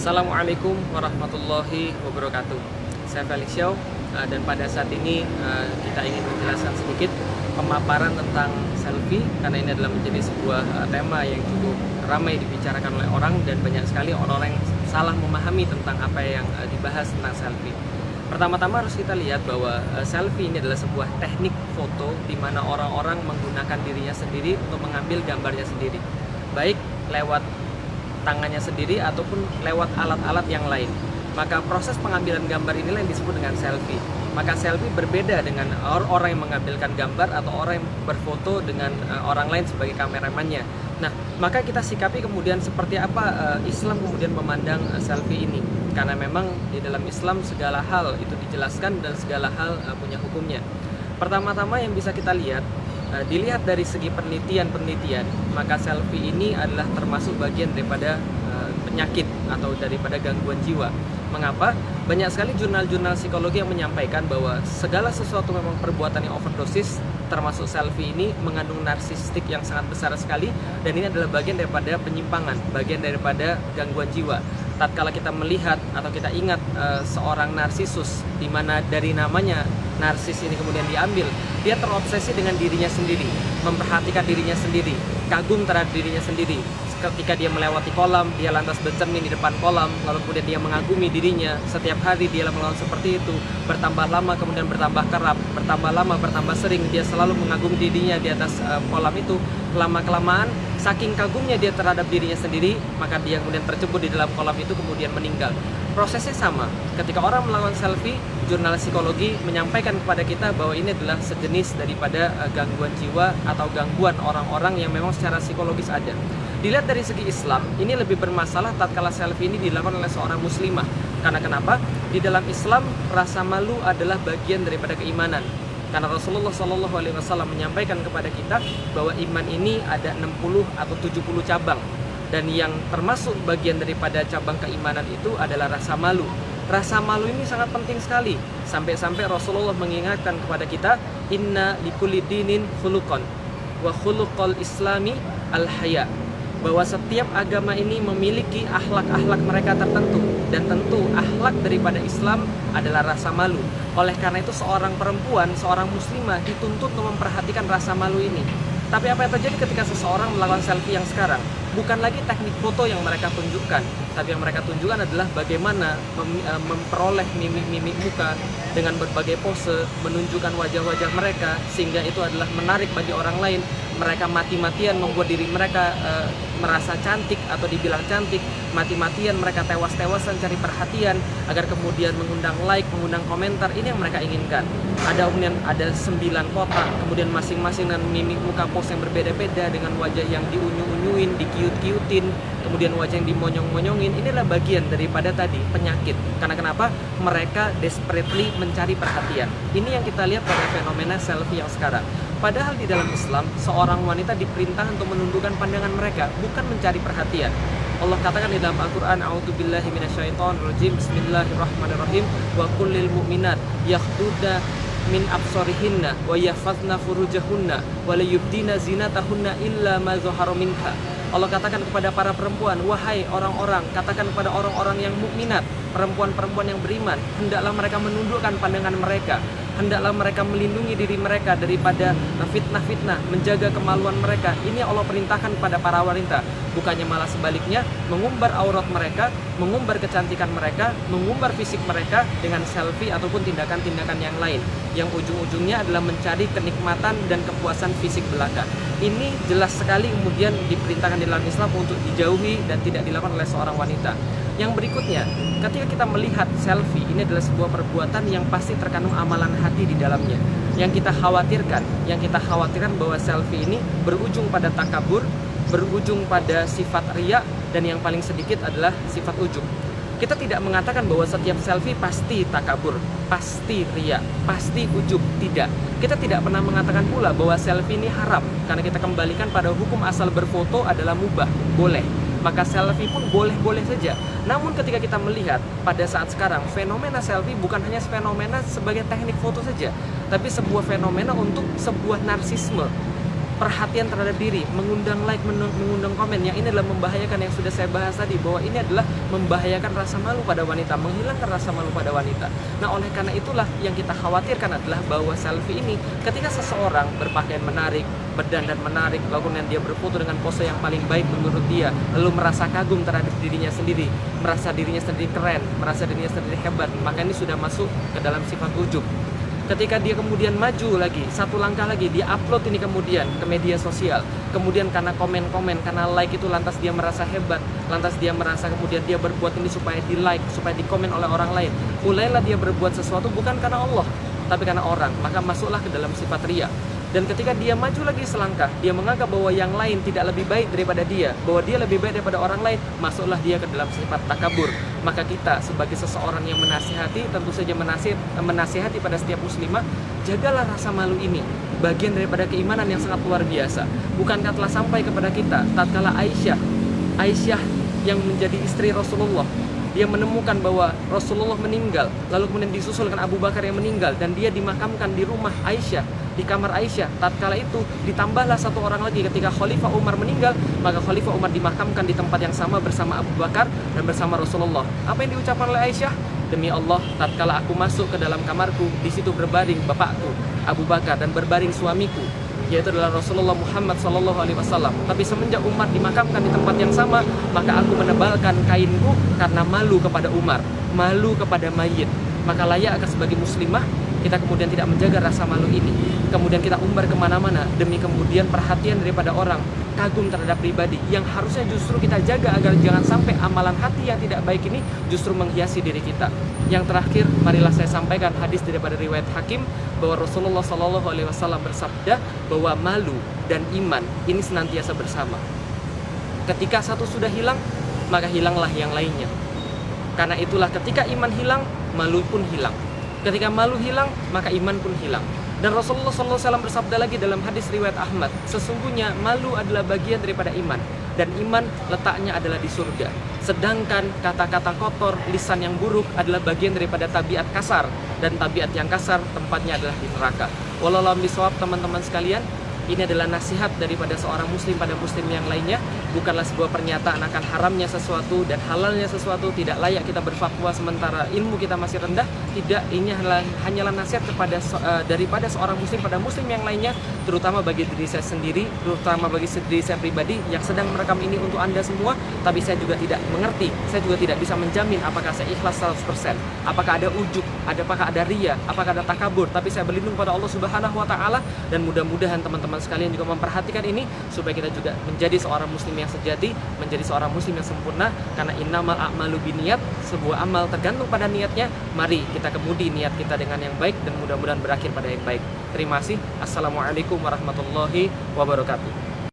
Assalamualaikum warahmatullahi wabarakatuh. Saya Felix Xiao, dan pada saat ini kita ingin menjelaskan sedikit pemaparan tentang selfie, karena ini adalah menjadi sebuah tema yang cukup ramai dibicarakan oleh orang, dan banyak sekali orang-orang yang salah memahami tentang apa yang dibahas tentang selfie. Pertama-tama harus kita lihat bahwa selfie ini adalah sebuah teknik foto di mana orang-orang menggunakan dirinya sendiri untuk mengambil gambarnya sendiri, baik lewat tangannya sendiri ataupun lewat alat-alat yang lain. Maka proses pengambilan gambar inilah yang disebut dengan selfie. Maka selfie berbeda dengan orang yang mengambilkan gambar atau orang yang berfoto dengan orang lain sebagai kameramannya. Nah, maka kita sikapi kemudian seperti apa Islam kemudian memandang selfie ini. Karena memang di dalam Islam segala hal itu dijelaskan dan segala hal punya hukumnya. Pertama-tama yang bisa kita lihat, dilihat dari segi penelitian, maka selfie ini adalah termasuk bagian daripada penyakit atau daripada gangguan jiwa. Mengapa? Banyak sekali jurnal-jurnal psikologi yang menyampaikan bahwa segala sesuatu memang perbuatan yang overdosis, termasuk selfie ini mengandung narsistik yang sangat besar sekali, dan ini adalah bagian daripada penyimpangan, bagian daripada gangguan jiwa. Tatkala kita melihat atau kita ingat seorang narsisus, di mana dari namanya narsis ini kemudian diambil, dia terobsesi dengan dirinya sendiri, memperhatikan dirinya sendiri, kagum terhadap dirinya sendiri. Ketika dia melewati kolam, dia lantas bercermin di depan kolam, lalu kemudian dia mengagumi dirinya. Setiap hari dia melakukan seperti itu, bertambah lama kemudian bertambah kerap, bertambah lama bertambah sering, dia selalu mengagumi dirinya di atas kolam itu. Lama-kelamaan, saking kagumnya dia terhadap dirinya sendiri, maka dia kemudian tercebur di dalam kolam itu kemudian meninggal. Prosesnya sama, ketika orang melakukan selfie, jurnal psikologi menyampaikan kepada kita bahwa ini adalah sejenis daripada gangguan jiwa atau gangguan orang-orang yang memang secara psikologis ada. Dilihat dari segi Islam, ini lebih bermasalah tatkala selfie ini dilakukan oleh seorang muslimah. Karena kenapa? Di dalam Islam, rasa malu adalah bagian daripada keimanan. Karena Rasulullah SAW menyampaikan kepada kita bahwa iman ini ada 60 atau 70 cabang. Dan yang termasuk bagian daripada cabang keimanan itu adalah rasa malu. Rasa malu ini sangat penting sekali. Sampai-sampai Rasulullah mengingatkan kepada kita, inna likulli dinin khuluqan wa khuluqal islami al-haya. Bahwa setiap agama ini memiliki akhlak-akhlak mereka tertentu, dan tentu akhlak daripada Islam adalah rasa malu. Oleh karena itu seorang perempuan, seorang muslimah dituntut untuk memperhatikan rasa malu ini. Tapi apa yang terjadi ketika seseorang melakukan selfie yang sekarang? Bukan lagi teknik foto yang mereka tunjukkan, tapi yang mereka tunjukkan adalah bagaimana memperoleh mimik-mimik muka dengan berbagai pose, menunjukkan wajah-wajah mereka, sehingga itu adalah menarik bagi orang lain. Mereka mati-matian membuat diri mereka merasa cantik atau dibilang cantik, mati-matian mereka tewas-tewasan cari perhatian agar kemudian mengundang like, mengundang komentar. Ini yang mereka inginkan. Kemudian ada 9 kotak, kemudian masing-masing dengan mimik muka pose yang berbeda-beda, dengan wajah yang diunyu-unyuin, dikiut-kiutin, kemudian wajah yang dimonyong-monyongin. Inilah bagian daripada tadi penyakit. Karena kenapa? Mereka desperately mencari perhatian. Ini yang kita lihat pada fenomena selfie yang sekarang. Padahal di dalam Islam, seorang wanita diperintah untuk menundukkan pandangan mereka, bukan mencari perhatian. Allah katakan di dalam Al-Quran, a'udzubillahi minasyaitonirrajim, bismillahirrahmanirrahim, wa kullil mu'minat yakhdudna min absarihinna wa yahfazna furujahunna wa la yubdina zinatahunna illa ma zahara minha. Allah katakan kepada para perempuan, wahai orang-orang, katakan kepada orang-orang yang mukminat, perempuan-perempuan yang beriman, hendaklah mereka menundukkan pandangan mereka, hendaklah mereka melindungi diri mereka daripada fitnah-fitnah, menjaga kemaluan mereka. Ini yang Allah perintahkan kepada para wanita. Bukannya malah sebaliknya, mengumbar aurat mereka, mengumbar kecantikan mereka, mengumbar fisik mereka dengan selfie ataupun tindakan-tindakan yang lain, yang ujung-ujungnya adalah mencari kenikmatan dan kepuasan fisik belaka. Ini jelas sekali kemudian diperintahkan di dalam Islam untuk dijauhi dan tidak dilakukan oleh seorang wanita. Yang berikutnya, ketika kita melihat selfie, ini adalah sebuah perbuatan yang pasti terkandung amalan hati di dalamnya. Yang kita khawatirkan bahwa selfie ini berujung pada takabur, berujung pada sifat riya, dan yang paling sedikit adalah sifat ujub. Kita tidak mengatakan bahwa setiap selfie pasti takabur, pasti riya, pasti ujub. Tidak. Kita tidak pernah mengatakan pula bahwa selfie ini haram, karena kita kembalikan pada hukum asal berfoto adalah mubah, boleh. Maka selfie pun boleh-boleh saja. Namun ketika kita melihat pada saat sekarang, fenomena selfie bukan hanya fenomena sebagai teknik foto saja, tapi sebuah fenomena untuk sebuah narsisme. perhatian terhadap diri, mengundang like, mengundang komen, yang ini adalah membahayakan, yang sudah saya bahas tadi, bahwa ini adalah membahayakan rasa malu pada wanita, menghilangkan rasa malu pada wanita. Nah, oleh karena itulah yang kita khawatirkan adalah bahwa selfie ini, ketika seseorang berpakaian menarik, berdandan menarik, lalu kemudian dia berfoto dengan pose yang paling baik menurut dia, lalu merasa kagum terhadap dirinya sendiri, merasa dirinya sendiri keren, merasa dirinya sendiri hebat, maka ini sudah masuk ke dalam sifat ujub. Ketika dia kemudian maju lagi, satu langkah lagi, dia upload ini kemudian ke media sosial, kemudian karena komen-komen, karena like itu lantas dia merasa hebat, lantas dia merasa kemudian dia berbuat ini supaya di like, supaya dikomen oleh orang lain. Mulailah dia berbuat sesuatu bukan karena Allah, tapi karena orang, maka masuklah ke dalam sifat riya. Dan ketika dia maju lagi selangkah, dia menganggap bahwa yang lain tidak lebih baik daripada dia, bahwa dia lebih baik daripada orang lain, masuklah dia ke dalam sifat takabur. Maka kita sebagai seseorang yang menasihati, tentu saja menasihati pada setiap muslimah, jagalah rasa malu ini, bagian daripada keimanan yang sangat luar biasa. Bukankah telah sampai kepada kita tatkala Aisyah yang menjadi istri Rasulullah, dia menemukan bahwa Rasulullah meninggal, lalu kemudian disusul dengan Abu Bakar yang meninggal, dan dia dimakamkan di rumah Aisyah, di kamar Aisyah. Tatkala itu ditambahlah satu orang lagi, ketika Khalifah Umar meninggal, maka Khalifah Umar dimakamkan di tempat yang sama bersama Abu Bakar dan bersama Rasulullah. Apa yang diucapkan oleh Aisyah? Demi Allah, tatkala aku masuk ke dalam kamarku, di situ berbaring bapakku Abu Bakar dan berbaring suamiku, yaitu adalah Rasulullah Muhammad SAW. Tapi semenjak Umar dimakamkan di tempat yang sama, maka aku menebalkan kainku karena malu kepada Umar, malu kepada mayit. Maka layak sebagai muslimah kita kemudian tidak menjaga rasa malu ini, kemudian kita umbar kemana-mana demi kemudian perhatian daripada orang, kagum terhadap pribadi, yang harusnya justru kita jaga agar jangan sampai amalan hati yang tidak baik ini justru menghiasi diri kita. Yang terakhir, marilah saya sampaikan hadis daripada riwayat Hakim, bahwa Rasulullah SAW bersabda bahwa malu dan iman ini senantiasa bersama. Ketika satu sudah hilang, maka hilanglah yang lainnya. Karena itulah ketika iman hilang, malu pun hilang. Ketika malu hilang, maka iman pun hilang. Dan Rasulullah SAW bersabda lagi dalam hadis riwayat Ahmad, sesungguhnya malu adalah bagian daripada iman, dan iman letaknya adalah di surga. Sedangkan kata-kata kotor, lisan yang buruk adalah bagian daripada tabiat kasar, dan tabiat yang kasar tempatnya adalah di neraka. Wallahu a'lam bishawab, teman-teman sekalian. Ini adalah nasihat daripada seorang muslim pada muslim yang lainnya, bukanlah sebuah pernyataan akan haramnya sesuatu dan halalnya sesuatu. Tidak layak kita berfatwa sementara ilmu kita masih rendah. Tidak, ini hanyalah nasihat daripada seorang muslim pada muslim yang lainnya, terutama bagi diri saya sendiri, terutama bagi diri saya pribadi yang sedang merekam ini untuk Anda semua. Tapi saya juga tidak mengerti, saya juga tidak bisa menjamin apakah saya ikhlas 100%, apakah ada ujub, apakah ada riya, apakah ada takabur. Tapi saya berlindung pada Allah Subhanahu wa Ta'ala, dan mudah-mudahan teman-teman sekalian juga memperhatikan ini supaya kita juga menjadi seorang muslim yang sejati, menjadi seorang muslim yang sempurna. Karena innamal a'malu binniyat, sebuah amal tergantung pada niatnya. Mari kita kemudi niat kita dengan yang baik dan mudah-mudahan berakhir pada yang baik. Terima kasih. Assalamualaikum warahmatullahi wabarakatuh.